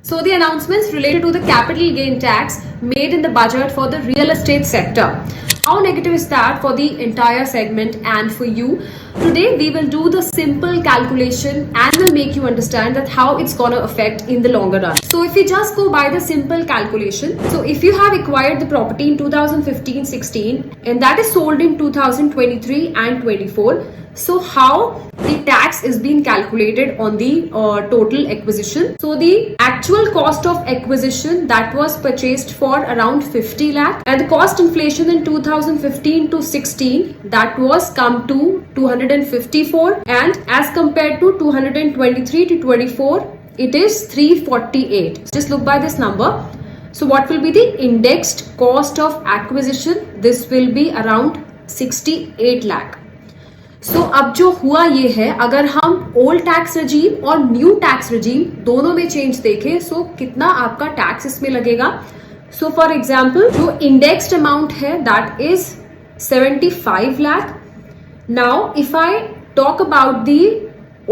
So the announcements related to the capital gain tax made in the budget for the real estate sector. How negative is that for the entire segment and for you? Today we will do the simple calculation and will make you understand that how it's gonna affect in the longer run. So if we just go by the simple calculation, so if you have acquired the property in 2015-16 and that is sold in 2023 and 24, so how the tax is being calculated on the total acquisition. So the actual cost of acquisition that was purchased for around 50 lakh and the cost inflation in 2015 to 16 that was come to 254 and as compared to 223 to 24 it is 348. Just look by this number. So what will be the indexed cost of acquisition? This will be around 68 lakh. सो अब जो हुआ ये है, अगर हम old tax रजीम और new tax रजीम दोनों में चेंज देखें, सो कितना आपका टैक्स इसमें लगेगा. सो फॉर एग्जांपल जो इंडेक्स्ड अमाउंट है that is 75 lakh. Now if I talk about the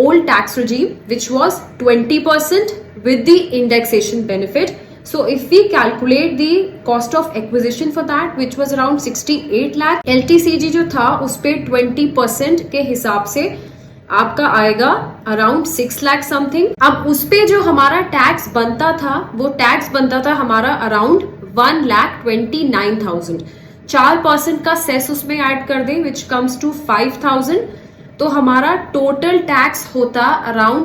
old tax रजीम which was 20% with the indexation benefit. So if we calculate the cost of acquisition for that which was around 68 lakh, LTCG जो था उस पे 20% के हिसाब से आपका आएगा around 6 lakh something. अब उस पे जो हमारा टैक्स बनता था वो टैक्स बनता था हमारा अराउंड 1,29,000. 4% का सेस उसमें ऐड कर दें विच कम्स टू 5,000. तो हमारा टोटल टैक्स होता around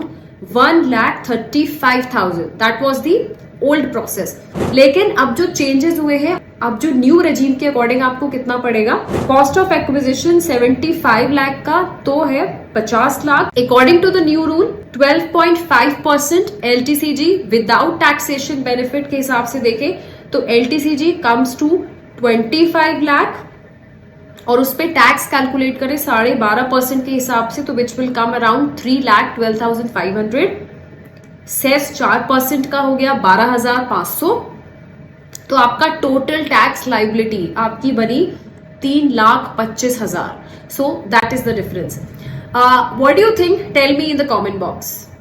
1,35,000. That was the old process. लेकिन अब जो चेंजेस हुए हैं, अब जो न्यू रेजीम के अकॉर्डिंग आपको कितना पड़ेगा? कॉस्ट ऑफ एक्विजिशन 75 लाख का तो है 50 lakh. According to the new rule 12.5% LTCG without taxation benefit के हिसाब से देखें तो LTCG कम्स टू 25 लाख और उस पे टैक्स कैलकुलेट करें 12.5% के हिसाब से तो which will come around 3,12,500. Cess 4% का हो गया 12,500. तो आपका टोटल टैक्स लाइबिलिटी आपकी बनी 3,25,000. So that is the difference. What do you think? Tell me in the comment box.